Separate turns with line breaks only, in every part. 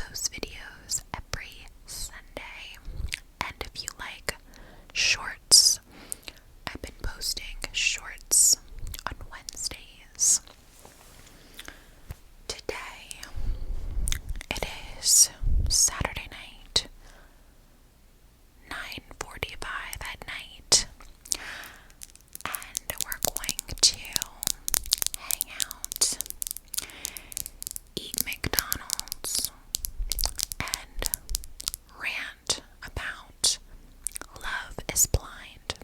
post videos every Sunday. And if you like shorts, I've been posting shorts on Wednesdays. Today, it is Saturday night, 9:45 at night, and we're going to hang out, eat McDonald's, and rant about Love is Blind.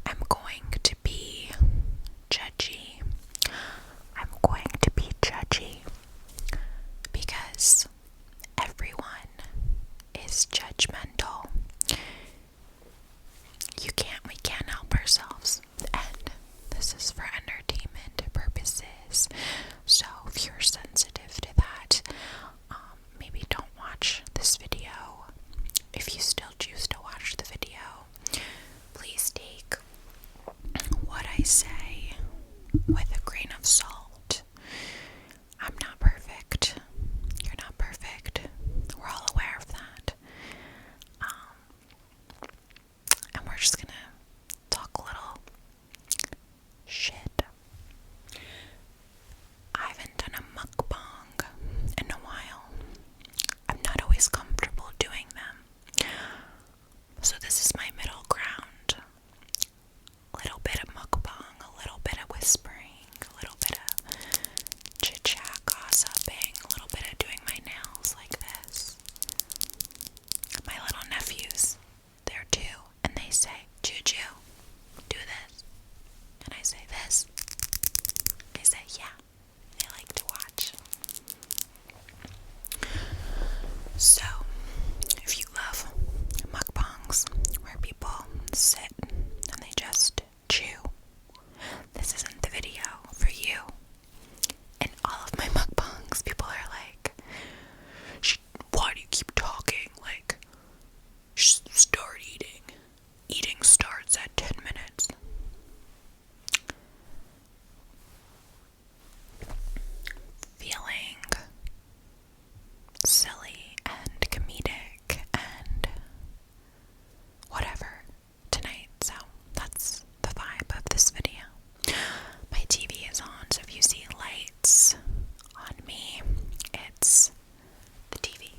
I'm going to be judgy. I'm going to be judgy because everyone is judgmental. We can't help ourselves, and this is for entertainment purposes. So if you're sensitive to that, maybe don't watch this video. If you still choose to watch the video, please take what I say with a grain of salt. I'm not perfect. You're not perfect. We're all aware of that. And we're just gonna talk a little shit. I haven't done a mukbang in a while. I'm not always comfortable doing them. So this is my middle ground. A little bit of mukbang, a little bit of whispering, a little bit of chit-chat, gossiping, a little bit of doing my nails like this. My little nephews, they're two, and they say, Juju, do this. And I say this. They say, yeah. They like to watch. So, if you love mukbangs where people sit and they just chew, this isn't the video for you. In all of my mukbangs, people are like, why do you keep talking? Like, start eating. Eating starts at 10 minutes. Feeling silly and comedic and whatever tonight, so that's the vibe of this video. My TV is on, so if you see lights on me, it's the TV.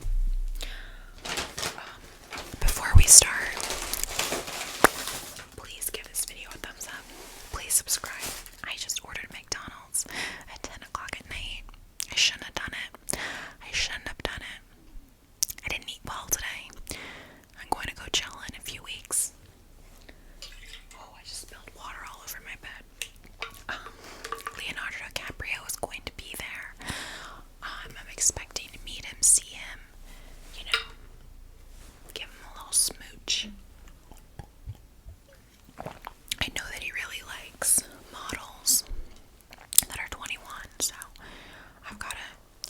Before we start, please give this video a thumbs up. Please subscribe. I just ordered McDonald's at 10 o'clock at night. I shouldn't have done it. I shouldn't have done it. I didn't eat well today. I'm going to go chill in a few weeks. Oh, I just spilled water all over my bed. Leonardo DiCaprio is going to be there. I'm expecting to meet him, see him, give him a little smooch. I know that he really likes models that are 21, so I've got to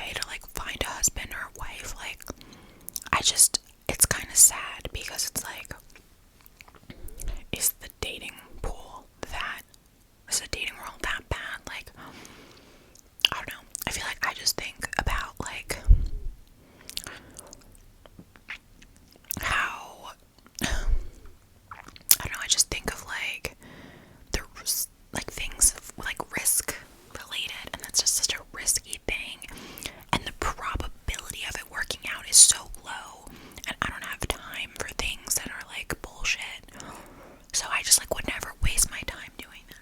way to like find a husband or a wife. Like, it's kind of sad because it's like, is the dating world that bad? Like, I don't know. I feel like I just think about like how, I don't know, I just think of like the like things like risk related, and that's just such a risky thing, and the probability of it working out is so low, and I don't have time for things that are like bullshit, so I just like would never waste my time doing that.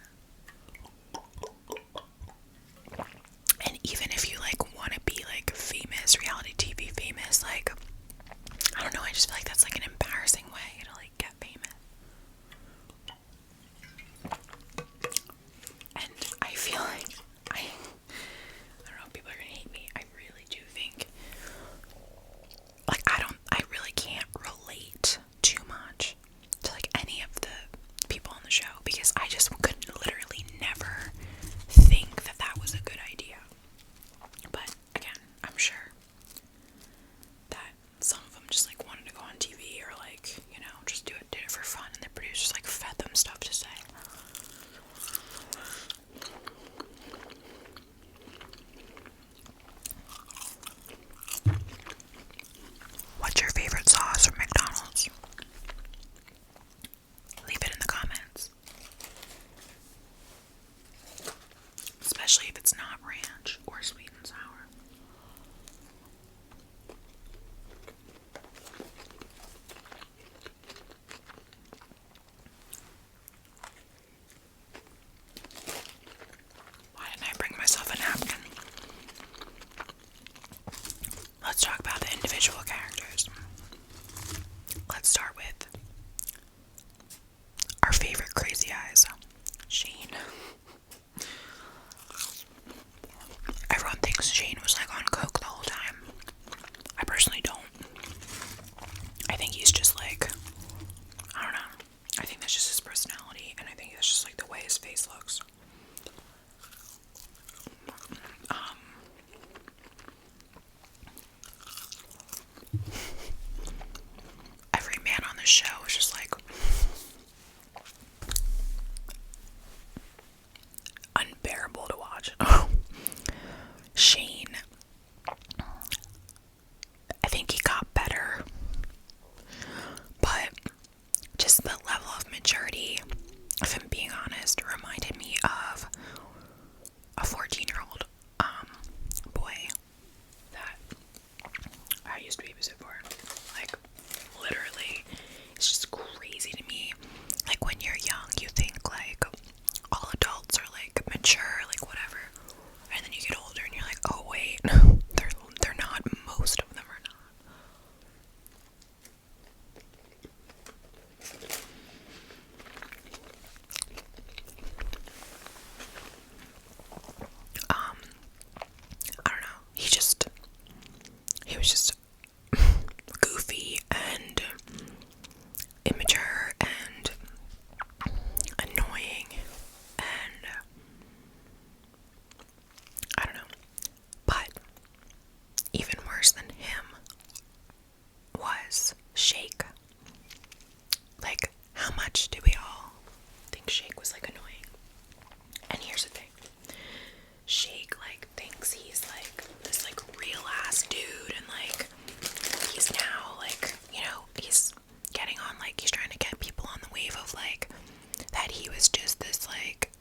And even if you like want to be like famous, reality TV famous, like, I don't know, I just feel like that's like an embarrassing way to like get famous. And I feel like I don't know if people are gonna hate me. I really do think like I really can't relate too much to like any of the people on the show, because I just could literally never think that that was a good idea. But again, I'm sure that some of them just like wanted to go on TV, or like, you know, just did it for fun, and the producers like fed them stuff to say. What's your favorite sauce from McDonald's? Leave it in the comments. Especially if it's not ranch or sweet and sour. Why didn't I bring myself a napkin? Let's talk about the individual characters. Let's start with our favorite crazy eyes, Shane. Everyone thinks Shane was like on coke the whole time. I personally don't. I think he's just like, I don't know. I think that's just his personality, and I think that's just like the way his face looks. Every man on the show is just like unbearable to watch. Shane, I think he got better, but just the level of maturity, if I'm being honest, reminded me of a 14-year-old boy that I used to babysit for. Like, literally, it's just crazy to me. Like, when you're young, you think like all adults are like mature, like whatever, and then you get older and you're like, oh wait, they're not. Most of them are not. I don't know. He was just goofy and immature and annoying, and I don't know. But even worse than him was Shake. Like, how much do we all think Shake was like annoying? And here's the thing. Shake like thinks he's like this like real ass dude, and like he's now like, you know, he's getting on, like he's trying to get people on the wave of like that he was just this like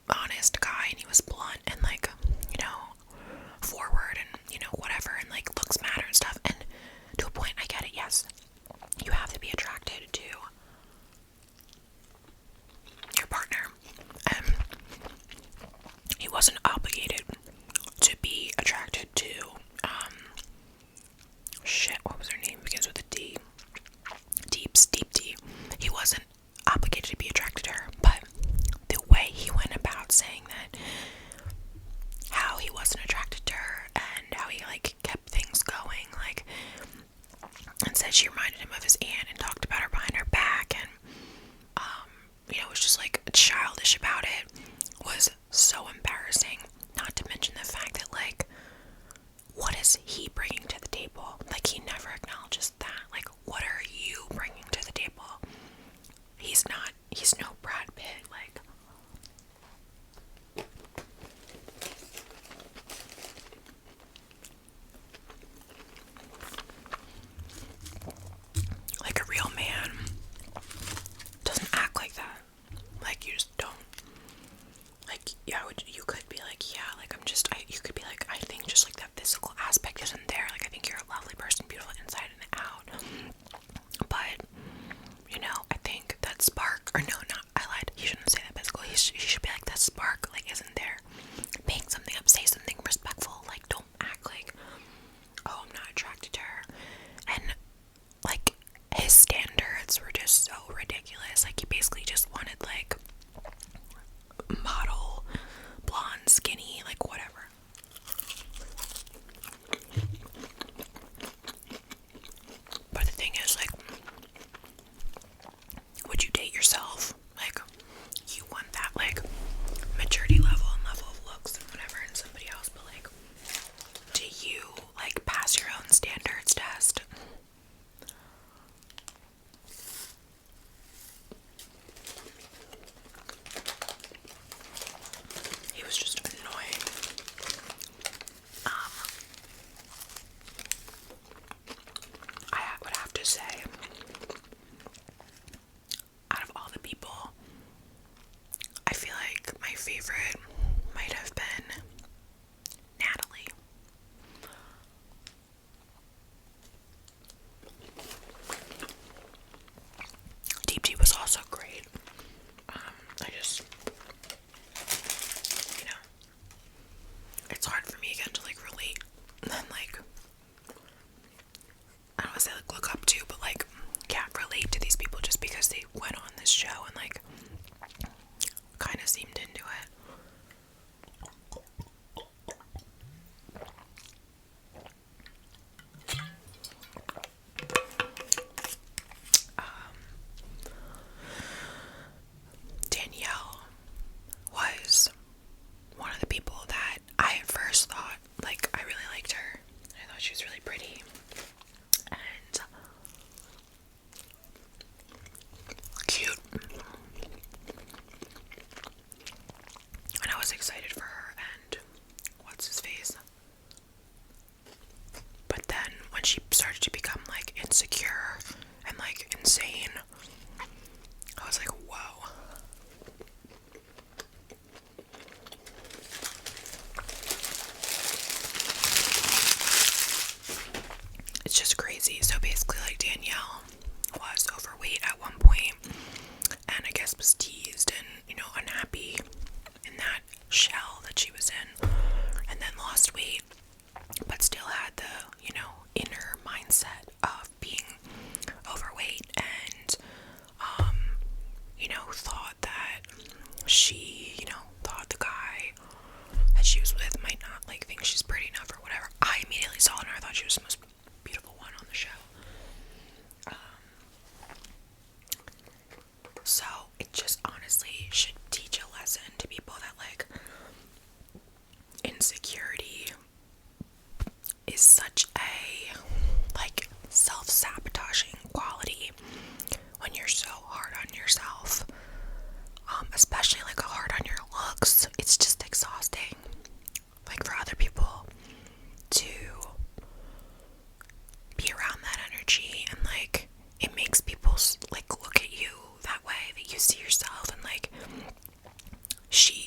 honest guy, and he was blunt and like, you know, forward, and you know, whatever, and like looks matter and stuff. insane. I was like, whoa. It's just crazy. So basically, like, Danielle was overweight at one point, and I guess was teased and, you know, unhappy in that shell that she was in, and then lost weight, but still had the, you know, inner mindset of being overweight, and you know, thought that she, you know, thought the guy that she was with might not, like, think she's pretty enough or whatever. I immediately saw it and I thought she was the most beautiful one on the show. So it just honestly should teach a lesson to people that, like, insecurity is such a, like, self-sabotaging quality when you're so hard on yourself, especially, like, hard on your looks. It's just exhausting, like, for other people to be around that energy, and, like, it makes people, like, look at you that way, that you see yourself, and, like,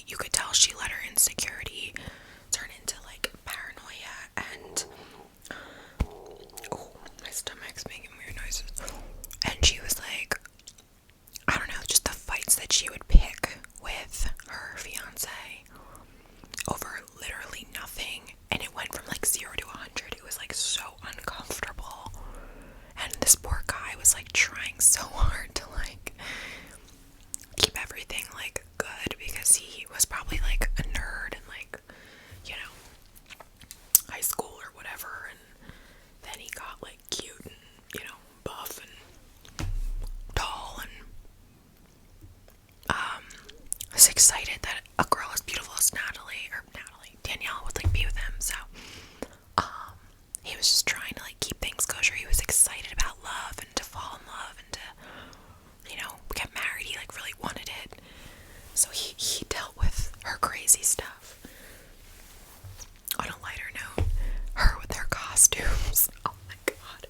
you could tell she let her insecurity turn into, like, paranoia, and oh, my stomach's making weird noises, and she was like, I don't know, just the fights that she would pick with her fiance over literally nothing, and it went from, like, 0 to 100. It was, like, so uncomfortable, and this poor guy was, like, trying so hard to, like, keep everything, like, good, because he was probably, like, a nerd in, like, you know, high school or whatever, and then he got, like, cute and, you know, buff and tall, and was excited that a girl as beautiful as Danielle would, like, be with him. So he was just trying to, like, keep things kosher. He was excited about love and to fall in love and to, you know, get married. He, like, really wanted it. So he dealt with her crazy stuff. On a lighter note, her with her costumes. Oh my god.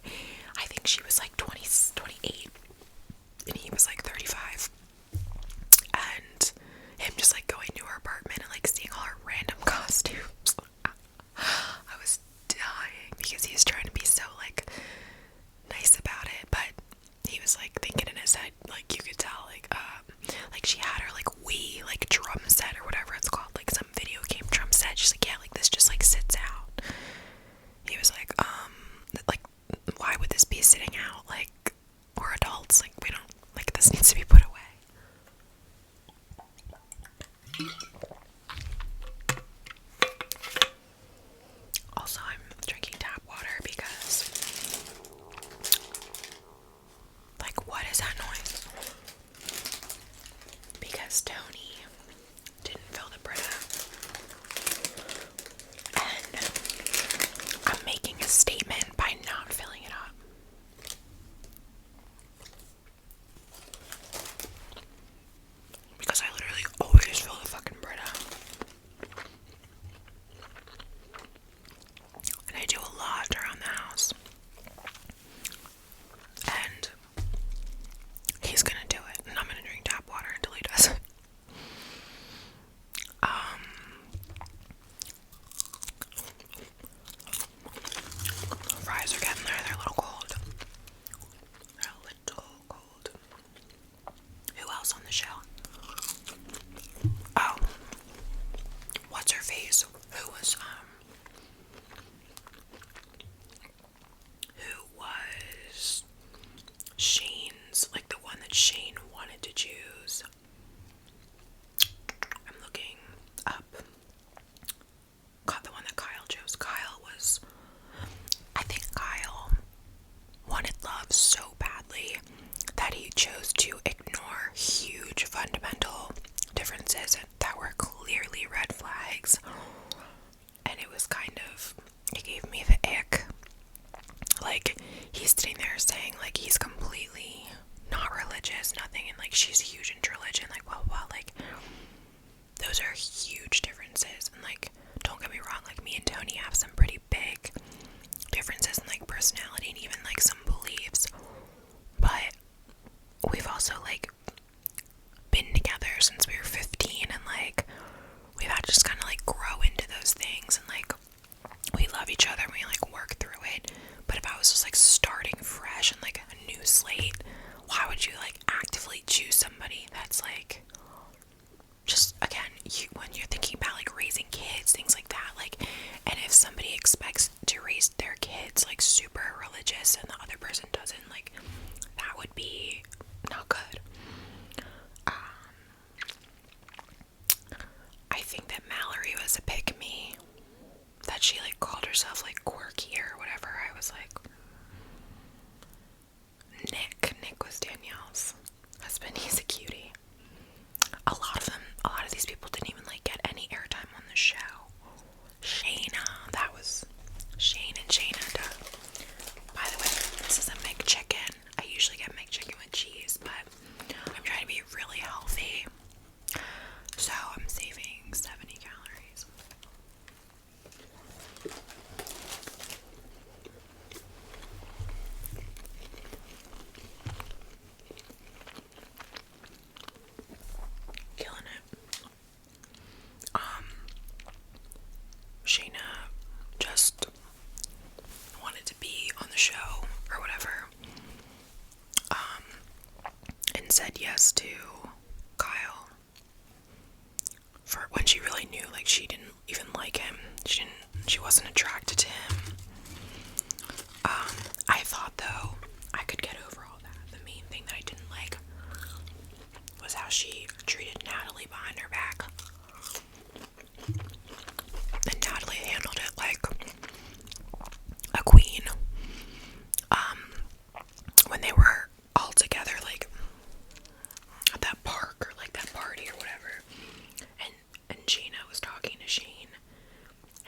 I think she was like 28 and he was like 35. And him just, like, going to her apartment and, like, seeing all her random costumes. I was dying because he was trying to be so, like, nice about it, but he was, like, thinking in his head, like, you could tell, like, she had her, like, Wii, like, drum set or whatever it's called, like, some video game drum set. She's like, yeah, like, this just, like, sits out. He was like, why would this be sitting out? Like, we're adults, like, we don't, like, this needs to be put away. Also, I'm drinking tap water because, like, what is that noise? Because Tony didn't fill the Brita, and I'm making a statement by not filling it up. Because I literally always fill the fucking Brita. And I do a lot around the house. And he's gonna do it, and I'm gonna drink tap water until he does it. Fries are getting there, they're a little cold. They're a little cold. Who else on the show? Oh, what's her face? Who was, love each other and we like work through it. But if I was just like starting fresh and like a new slate, why would you like actively choose somebody that's like, just again, when you're thinking about like raising kids, things like that, like, and if somebody expects to raise their kids like super religious and the other person doesn't, like, that would be not good. I think that Mallory was a pick me, that she like called herself like quirky or whatever. I was like, Nick was Danielle's husband. He's a cutie. A lot of these people didn't even like get any airtime on the show. Shayna, that was Shane and Shayna. By the way, this is a McChicken. I usually get McChicken with cheese, but I'm trying to be really healthy, so I'm saving 70 calories. Killing it. Shayna just wanted to be on the show or whatever, and said yes to Kyle for when she really knew like she didn't even like him. She wasn't attracted to him. I thought though I could get over all that. The main thing that I didn't like was how she treated Natalie behind her back. And Natalie handled it like a queen. When they were all together, like at that park or like that party or whatever, and Shayna was talking to Shane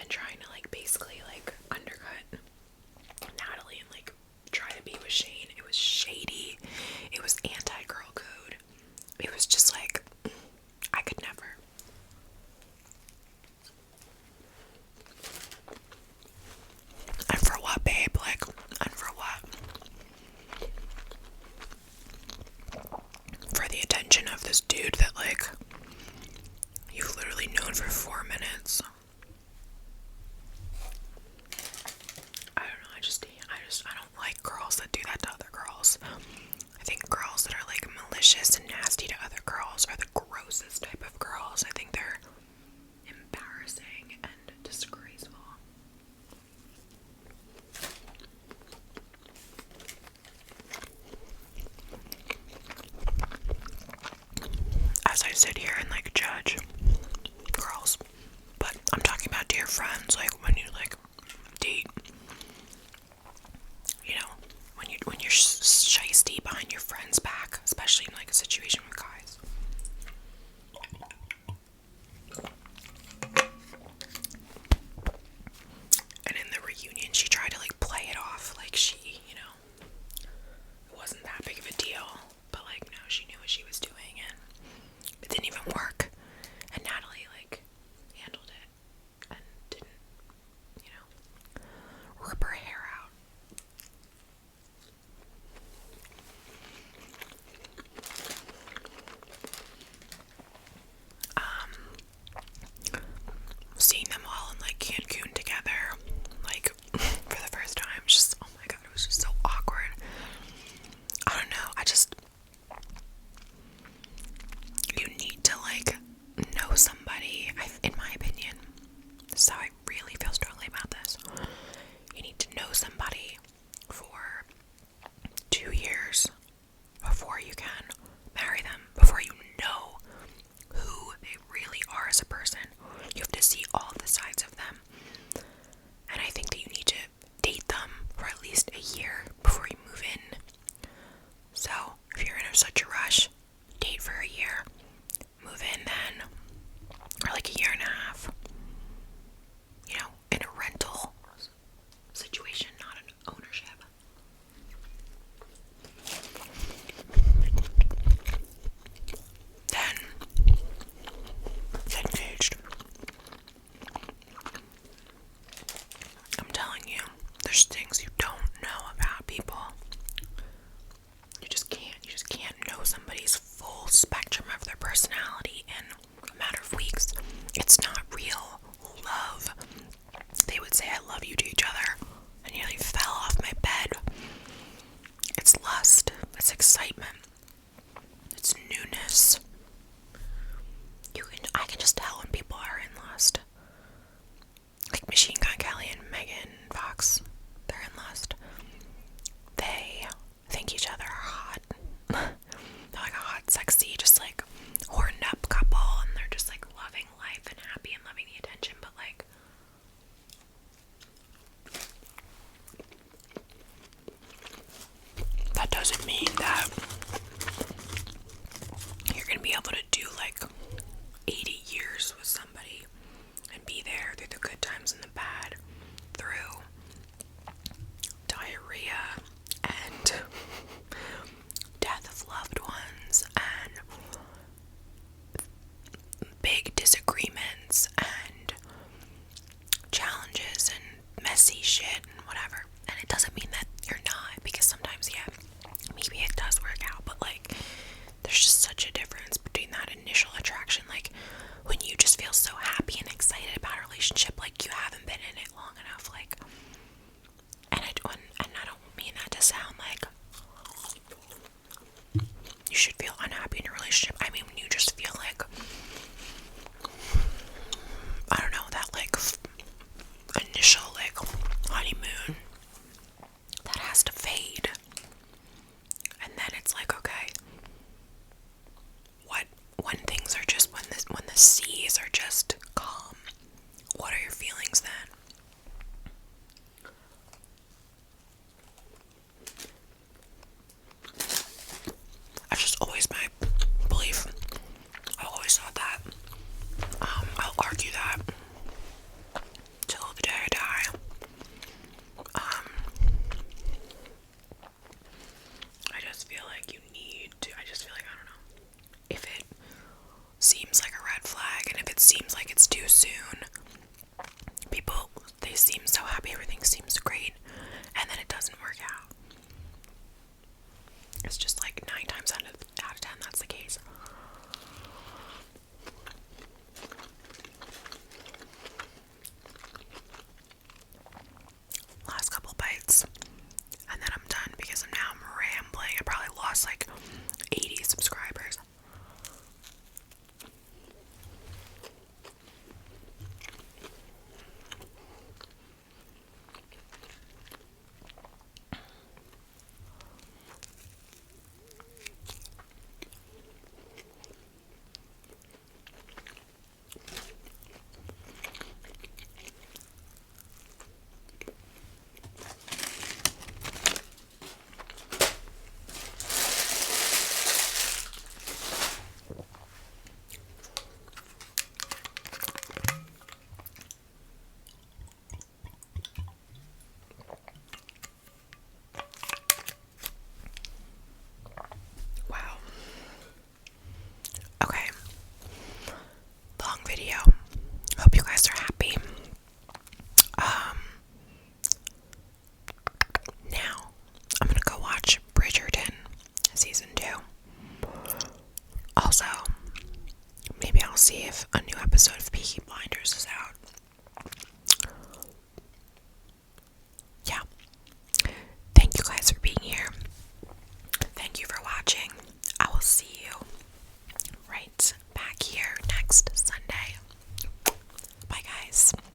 and trying to like basically like undercut Natalie and like try to be with Shane. It was shady. It was anti-girl code. It was just like, I could never. And for what, babe? Like, and for what? For the attention of this dude that like you've literally known for 4 minutes. I don't know, I don't like girls that do that to other girls. I think girls that are like malicious and nasty to other girls are the grossest type of girls. I think they're embarrassing and disgraceful. As I sit here and like judge girls, but I'm talking about dear friends, like when you like date, you know, when you're shysty behind your friend's back, especially in like a situation with guys. And in the reunion, she tried to like play it off like she, you know, it wasn't that big of a deal, but like no, she knew what she was doing and it didn't even work. And Natalie like handled it and didn't, you know, rip her hair out. Seeing them all in like Cancun together, like for the first time, just oh my god, it was just so awkward. I don't know, you need to like know somebody, in my opinion, this is how I really feel strongly about this. You need to know somebody for 2 years before you can marry them, before you know who they really are as a person. You have to see all the sides of them. And I think that you need to date them for at least a year before you move in. So, if you're in such a rush, date for a year, move in then, or like a year and a half. You know, in a rental situation, not an ownership. Then, get engaged. I'm telling you, there's things you don't know about people. You just can't know somebody's full spectrum of their personality in a matter of weeks. It's not real love. They would say I love you